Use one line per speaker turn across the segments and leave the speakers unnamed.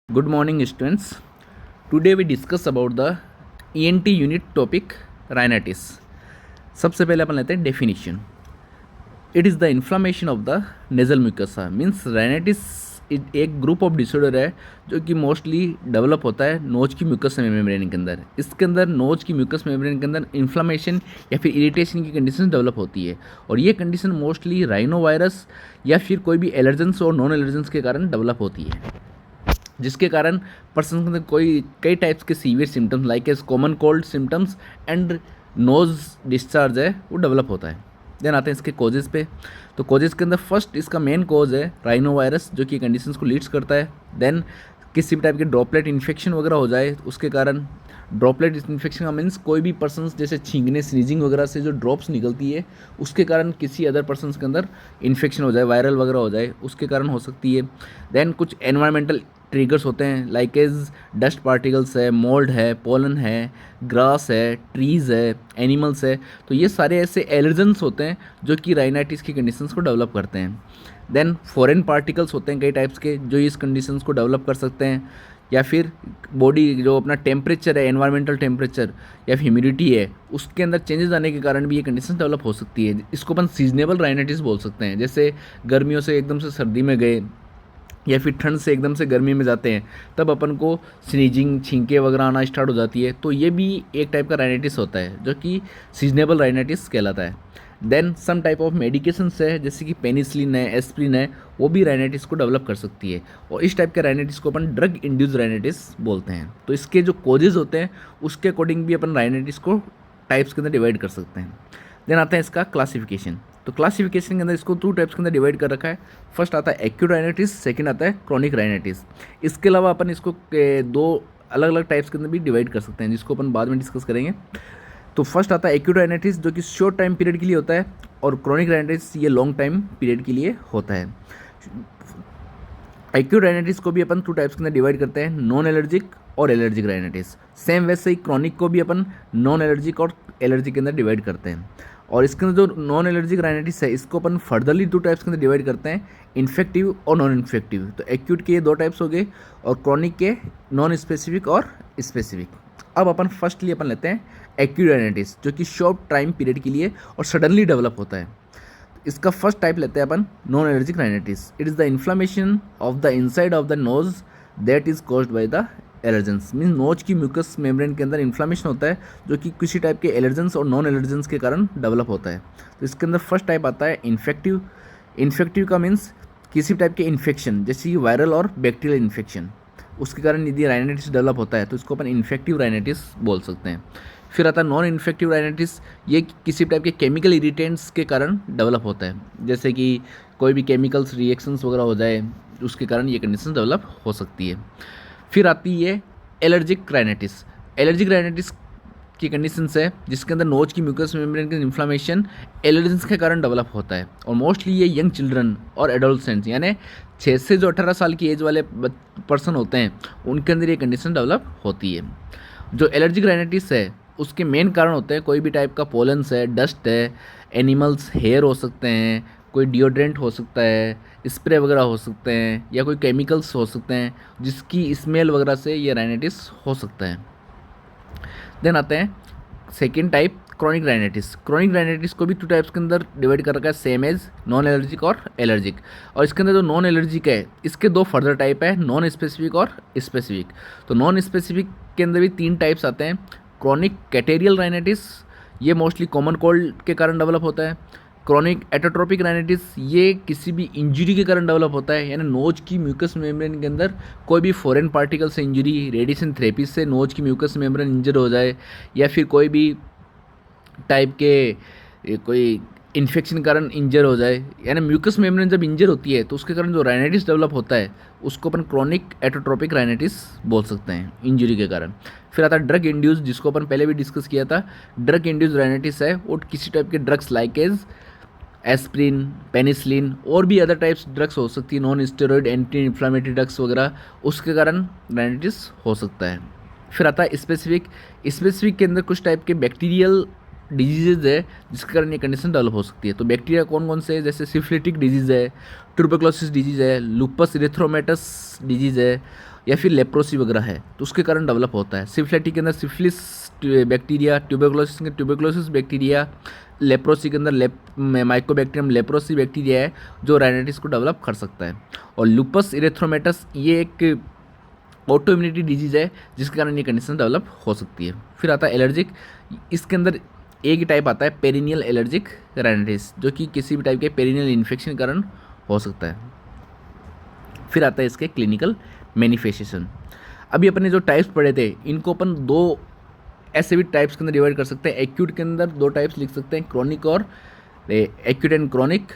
Good morning, students. Today we discuss about the ENT unit topic rhinitis. सबसे पहले अपन लेते हैं definition. It is the inflammation of the nasal mucosa. Means rhinitis एक group of disorder है जो कि मोस्टली डेवलप होता है नोज की म्यूकस मेम्ब्रेन के अंदर. इसके अंदर नोज की म्यूकस मेम्ब्रेन के अंदर इन्फ्लामेशन या फिर इरिटेशन की कंडीशन डेवलप होती है और ये कंडीशन मोस्टली राइनो वायरस या फिर कोई भी एलर्जेंस और नॉन एलर्जेंस के कारण डेवलप होती है, जिसके कारण पर्सन के अंदर कई टाइप्स के severe symptoms like as common cold symptoms and nose discharge है वो डेवलप होता है. देन आते हैं इसके कॉजेज़ पे. तो कॉजेज़ के अंदर फर्स्ट इसका मेन कॉज है राइनो वायरस जो कि कंडीशंस को लीड्स करता है. देन किसी भी टाइप के ड्रॉपलेट इन्फेक्शन वगैरह हो जाए उसके कारण. ड्रॉपलेट इन्फेक्शन का मीन्स कोई भी पर्सन जैसे छींकने स्नीजिंग वगैरह से जो ड्रॉप्स निकलती है उसके कारण किसी अदर पर्सन के अंदर इन्फेक्शन हो जाए, वायरल वगैरह हो जाए, उसके कारण हो सकती है. देन कुछ एनवायरमेंटल ट्रिगर्स होते हैं लाइक एज डस्ट पार्टिकल्स है, मोल्ड है, पोलन है, ग्रास है, ट्रीज़ है, एनिमल्स है. तो ये सारे ऐसे एलर्जेंस होते हैं जो कि राइनाइटिस की कंडीशंस को डेवलप करते हैं. देन फॉरेन पार्टिकल्स होते हैं कई टाइप्स के जो इस कंडीशंस को डेवलप कर सकते हैं, या फिर बॉडी जो अपना टेम्परेचर है, एनवायरमेंटल टेम्परेचर या फिर ह्यूमिडिटी है उसके अंदर चेंजेस आने के कारण भी ये कंडीशन डेवलप हो सकती है. इसको अपन सीजनेबल राइनाइटिस बोल सकते हैं. जैसे गर्मियों से एकदम से सर्दी में गए या फिर ठंड से एकदम से गर्मी में जाते हैं तब अपन को स्नीजिंग, छींके वगैरह आना स्टार्ट हो जाती है. तो ये भी एक टाइप का राइनाइटिस होता है जो कि सीजनेबल राइनाइटिस कहलाता है. Then some type of medications है जैसे कि पेनिसिलिन है, एस्प्रिन है, वो भी राइनाइटिस को डेवलप कर सकती है और इस टाइप के राइनाइटिस को अपन ड्रग इंड्यूस राइनाइटिस बोलते हैं. तो इसके जो कॉजेज होते हैं उसके अकॉर्डिंग भी अपन राइनाइटिस को टाइप्स के अंदर डिवाइड कर सकते हैं. देन आता है इसका क्लासिफिकेशन. तो क्लासिफिकेशन के अंदर इसको 2 टाइप्स के अंदर डिवाइड कर रखा है. फर्स्ट आता है एक्यूट राइनाइटिस, सेकंड आता है क्रॉनिक राइनाइटिस. इसके अलावा अपन इसको 2 अलग अलग टाइप्स के अंदर भी डिवाइड कर सकते हैं जिसको अपन बाद में डिस्कस करेंगे. तो फर्स्ट आता है एक्यूट राइनाइटिस जो कि शॉर्ट टाइम पीरियड के लिए होता है और क्रॉनिक राइनाइटिस ये लॉन्ग टाइम पीरियड के लिए होता है. एक्यूट राइनाइटिस को भी अपन 2 टाइप्स के अंदर डिवाइड करते हैं, नॉन एलर्जिक और एलर्जिक राइनाइटिस. सेम वैसे ही क्रॉनिक को भी अपन नॉन एलर्जिक और एलर्जिक के अंदर डिवाइड करते हैं. और इसके अंदर जो नॉन एलर्जिक राइनाइटिस है इसको अपन फर्दरली 2 टाइप्स के अंदर डिवाइड करते हैं, इन्फेक्टिव और नॉन इन्फेक्टिव. तो एक्यूट के ये 2 टाइप्स हो गए और क्रॉनिक के नॉन स्पेसिफिक और स्पेसिफिक. अब अपन फर्स्टली अपन लेते हैं एक्यूट राइनाइटिस जो कि शॉर्ट टाइम पीरियड के लिए और सडनली डेवलप होता है. इसका फर्स्ट टाइप लेते हैं अपन non allergic rhinitis. It is the inflammation of the inside of the nose that is caused by the allergens. Mean nose की म्यूकस मेम्ब्रेन के अंदर इन्फ्लामेशन होता है जो कि किसी टाइप के एलर्जेंस और नॉन एलर्जेंस के कारण डेवलप होता है. तो इसके अंदर फर्स्ट टाइप आता है इन्फेक्टिव. इन्फेक्टिव का मीन्स किसी टाइप के इन्फेक्शन जैसे वायरल और बैक्टीरियल इन्फेक्शन उसके कारण यदि राइनाइटिस डेवलप होता है तो इसको अपन इन्फेक्टिव राइनाइटिस बोल सकते हैं. फिर आता है नॉन इन्फेक्टिव राइनाइटिस. ये किसी टाइप के केमिकल इरिटेंट्स के कारण डेवलप होता है जैसे कि कोई भी केमिकल्स रिएक्शंस वगैरह हो जाए उसके कारण ये कंडीशन डेवलप हो सकती है. फिर आती है एलर्जिक राइनाइटिस. एलर्जिक राइनाइटिस की कंडीशंस है जिसके अंदर नोज की म्यूकस मेम्ब्रेन का इन्फ्लामेशन एलर्जेंस के कारण डेवलप होता है और मोस्टली ये यंग चिल्ड्रन और एडोलसेंट्स यानी 6 से जो 18 साल की एज वाले पर्सन होते हैं उनके अंदर ये कंडीशन डेवलप होती है. जो एलर्जिक राइनाइटिस है उसके मेन कारण होते हैं कोई भी टाइप का पोलन्स है, डस्ट है, एनिमल्स हेयर हो सकते हैं, कोई डिओड्रेंट हो सकता है, स्प्रे वगैरह हो सकते हैं या कोई केमिकल्स हो सकते हैं जिसकी स्मेल वगैरह से ये राइनाइटिस हो सकता है. देन आते हैं second type chronic rhinitis. Chronic rhinitis को भी 2 टाइप्स के अंदर डिवाइड कर रखा है सेम एज नॉन एलर्जिक और एलर्जिक. और इसके अंदर जो नॉन एलर्जिक है इसके 2 फर्दर टाइप है, नॉन स्पेसिफिक और स्पेसिफिक. तो नॉन स्पेसिफिक के अंदर भी 3 टाइप्स आते हैं. क्रॉनिक कैटेरियल राइनाइटिस ये मोस्टली कॉमन कोल्ड के कारण डेवलप होता है. क्रॉनिक एटोट्रोपिक राइनाइटिस ये किसी भी इंजरी के कारण डेवलप होता है यानी नोज की म्यूकस मेम्ब्रेन के अंदर कोई भी फॉरेन पार्टिकल से इंजरी, रेडिएशन थेरेपी से नोज की म्यूकस मेम्ब्रेन इंजर हो जाए या फिर कोई भी टाइप के कोई इन्फेक्शन के कारण इंजर हो जाए यानी म्यूकस मेम्ब्रेन जब इंजर होती है तो उसके कारण जो राइनाइटिस डेवलप होता है उसको अपन क्रॉनिक एटोट्रोपिक राइनाइटिस बोल सकते हैं इंजरी के कारण. फिर आता है ड्रग इंड्यूस जिसको अपन पहले भी डिस्कस किया था. ड्रग इंड्यूस राइनाइटिस है वो किसी टाइप के drugs like as aspirin, penicillin और भी अदर टाइप्स ड्रग्स हो सकती है, non steroid anti inflammatory drugs वगैरह उसके कारण राइनाइटिस हो सकता है. फिर आता है स्पेसिफिक. स्पेसिफिक के अंदर कुछ टाइप के बैक्टीरियल डिजीज़ है जिसके कारण ये कंडीशन डेवलप हो सकती है। तो बैक्टीरिया कौन कौन से है, जैसे सिफिलिटिक डिजीज़ है, ट्यूबरकुलोसिस डिजीज़ है, लूपस इरिथ्रोमेटस डिजीज़ है, या फिर लेप्रोसी वगैरह है, तो उसके कारण डेवलप होता है। सिफिलिटिक के अंदर सिफिलिस बैक्टीरिया, ट्यूबरकुलोसिस के ट्यूबरकुलोसिस बैक्टीरिया, लेप्रोसी के अंदर माइकोबैक्टीरियम लेप्रोसी बैक्टीरिया है जो राइनाइटिस को डेवलप कर सकता है। और लूपस इरिथ्रोमेटस ये एक ऑटो इम्यूनिटी डिजीज़ है जिसके कारण ये कंडीशन डेवलप हो सकती है। फिर आता है एलर्जिक, इसके अंदर एक ही टाइप आता है पेरिनियल एलर्जिक राइनाइटिस, जो कि किसी भी टाइप के पेरिनियल इन्फेक्शन के कारण हो सकता है। फिर आता है इसके क्लिनिकल मैनिफेस्टेशन। अभी अपने जो टाइप्स पढ़े थे इनको अपन दो ऐसे भी टाइप्स के अंदर डिवाइड कर सकते हैं। एक्यूट के अंदर दो टाइप्स लिख सकते हैं, क्रोनिक और acute and chronic,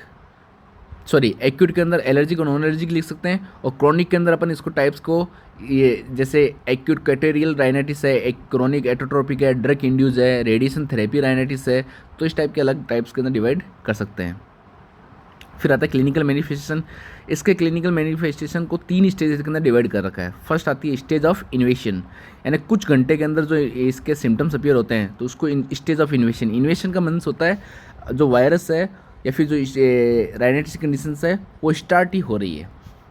sorry acute के अंदर एलर्जिक और नॉन एलर्जिक लिख सकते हैं, और क्रोनिक के अंदर अपन इसको टाइप्स को ये जैसे एक्यूट कैटेरियल राइनाइटिस है, एक क्रोनिक एटोट्रोपिक है, ड्रग इंड्यूस है, रेडिएशन थेरेपी राइनाइटिस है, तो इस टाइप के अलग टाइप्स के अंदर डिवाइड कर सकते हैं। फिर आता है क्लिनिकल मैनिफेस्टेशन। इसके क्लिनिकल मैनिफेस्टेशन को 3 स्टेजेस के अंदर डिवाइड कर रखा है। फर्स्ट आती है स्टेज ऑफ इन्वेशन, यानी कुछ घंटे के अंदर जो इसके सिम्टम्स अपीयर होते हैं तो उसको स्टेज ऑफ इन्वेशन। इन्वेशन का मीन्स होता है जो वायरस है या फिर जो राइनाइटिस कंडीशंस है वो स्टार्ट ही हो रही है,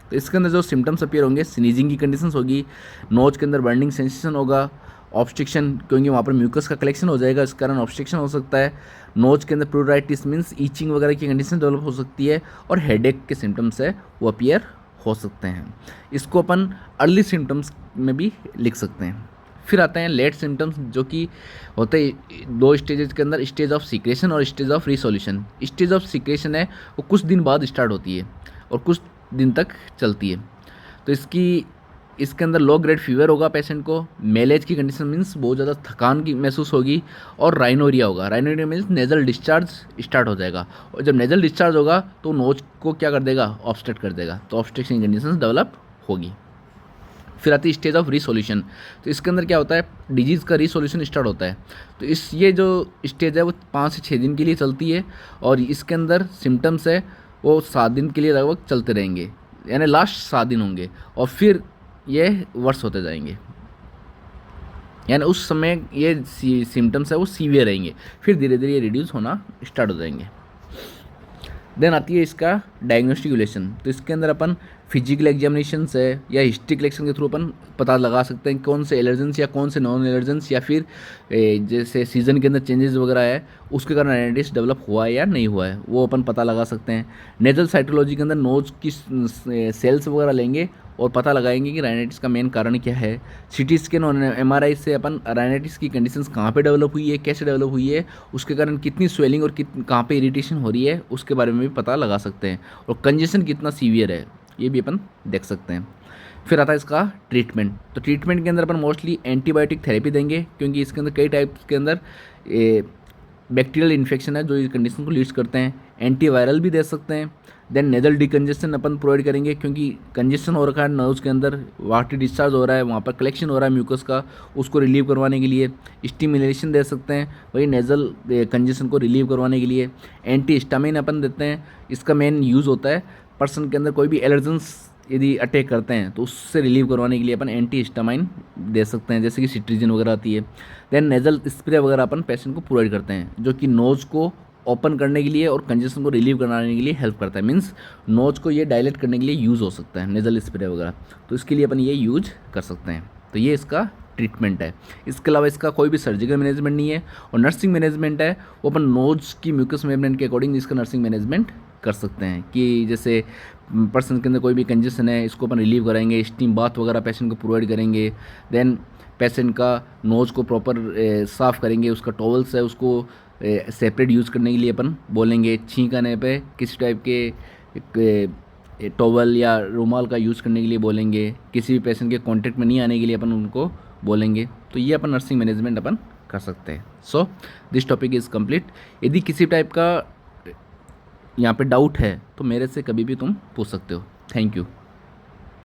तो इसके अंदर जो सिम्टम्स अपीयर होंगे, स्नीजिंग की कंडीशंस होगी, नोज के अंदर बर्निंग सेंसेशन होगा, ऑब्स्ट्रिक्शन क्योंकि वहाँ पर म्यूकस का कलेक्शन हो जाएगा इस कारण ऑब्स्ट्रिक्शन हो सकता है, नोज के अंदर प्लूराइटिस मीन्स ईचिंग वगैरह की कंडीशन डेवलप हो सकती है, और हेडेक के सिम्टम्स है वो अपीयर हो सकते हैं। इसको अपन अर्ली सिम्टम्स में भी लिख सकते हैं। फिर आते हैं लेट सिम्टम्स, जो कि होते हैं 2 स्टेजेस के अंदर, स्टेज ऑफ सीक्रेशन और stage of resolution. Stage of secretion है वो कुछ दिन बाद स्टार्ट होती है और कुछ दिन तक चलती है। तो इसके अंदर लो ग्रेड फीवर होगा पेशेंट को, मेलेज की कंडीशन मीन्स बहुत ज़्यादा थकान की महसूस होगी, और राइनोरिया होगा। Rhinorrhoea means nasal discharge start हो जाएगा, और जब नेजल डिस्चार्ज होगा तो नोज को क्या कर देगा, ऑब्स्ट्रक्ट कर देगा, तो ऑब्स्ट्रक्शन की कंडीशन डेवलप होगी। फिर आती है स्टेज ऑफ रिसोल्यूशन। तो इसके अंदर क्या होता है, डिजीज़ का रिसोल्यूशन स्टार्ट होता है। तो ये जो स्टेज है वो 5 से 6 दिन के लिए चलती है, और इसके अंदर सिम्टम्स है वो 7 दिन के लिए लगभग चलते रहेंगे, यानी लास्ट 7 दिन होंगे, और फिर ये वर्स होते जाएंगे, यानी उस समय ये सिम्टम्स है वो सीवियर रहेंगे, फिर धीरे धीरे ये रिड्यूस होना स्टार्ट हो जाएंगे। देन आती है इसका डायग्नोस्टिकुलेशन। तो इसके अंदर अपन फिजिकल एग्जामिनेशन से या हिस्ट्री कलेक्शन के थ्रू अपन पता लगा सकते हैं कौन से एलर्जेंस या कौन से नॉन एलर्जेंस, या फिर जैसे सीजन के अंदर चेंजेस वगैरह है उसके कारण राइनाइटिस डेवलप हुआ है या नहीं हुआ है, वो अपन पता लगा सकते हैं। नेजल साइटोलॉजी के अंदर नोज की सेल्स वगैरह लेंगे और पता लगाएंगे कि राइनाइटिस का मेन कारण क्या है। सीटी स्कैन और एमआरआई से अपन राइनाइटिस की कंडीशंस कहाँ पे डेवलप हुई है, कैसे डेवलप हुई है, उसके कारण कितनी स्वेलिंग और कहाँ पे इरिटेशन हो रही है उसके बारे में भी पता लगा सकते हैं, और कंजेशन कितना सीवियर है ये भी अपन देख सकते हैं। फिर आता है इसका ट्रीटमेंट। तो ट्रीटमेंट के अंदर अपन मोस्टली एंटीबायोटिक थेरेपी देंगे, क्योंकि इसके अंदर कई टाइप्स के अंदर बैक्टीरियल इन्फेक्शन है जो इस कंडीशन को लीड्स करते हैं। एंटीवायरल भी दे सकते हैं। देन नेजल डिकंजेशन अपन प्रोवाइड करेंगे, क्योंकि कंजेशन हो रखा है नर्व्स के अंदर, वाटर डिस्चार्ज हो रहा है, वहाँ पर कलेक्शन हो रहा है म्यूकस का, उसको रिलीव करवाने के लिए स्टिमुलेशन दे सकते हैं, वही नेजल कंजेशन को रिलीव करवाने के लिए। एंटी हिस्टामिन अपन देते हैं, इसका मेन यूज़ होता है पर्सन के अंदर कोई भी एलर्जेंस यदि अटैक करते हैं तो उससे रिलीव करवाने के लिए अपन एंटी हिस्टामाइन दे सकते हैं, जैसे कि सिट्रीजिन वगैरह आती है। देन नेजल स्प्रे वगैरह अपन पेशेंट को प्रोवाइड करते हैं, जो कि नोज़ को ओपन करने के लिए और कंजेशन को रिलीव कराने के लिए हेल्प करता है, मीन्स नोज को ये डायलेट करने के लिए यूज़ हो सकता है नेजल स्प्रे वगैरह, तो इसके लिए अपन ये यूज कर सकते हैं। तो ये इसका ट्रीटमेंट है। इसके अलावा इसका कोई भी सर्जिकल मैनेजमेंट नहीं है, और नर्सिंग मैनेजमेंट है वो अपन नोज की म्यूकस मेम्ब्रेन के अकॉर्डिंग इसका नर्सिंग मैनेजमेंट कर सकते हैं, कि जैसे पर्सन के अंदर कोई भी कंजेशन है इसको अपन रिलीव कराएंगे, स्टीम बाथ वगैरह पेशेंट को प्रोवाइड करेंगे। देन पेशेंट का नोज़ को प्रॉपर साफ़ करेंगे, उसका टॉवल्स है उसको सेपरेट यूज़ करने के लिए अपन बोलेंगे। छींक आने पे किसी टाइप के टॉवल या रुमाल का यूज़ करने के लिए बोलेंगे। किसी भी पेशेंट के कांटेक्ट में नहीं आने के लिए अपन उनको बोलेंगे। तो ये अपन नर्सिंग मैनेजमेंट अपन कर सकते हैं। So this topic is complete. यदि किसी टाइप का यहाँ पे डाउट है तो मेरे से कभी भी तुम पूछ सकते हो। Thank you.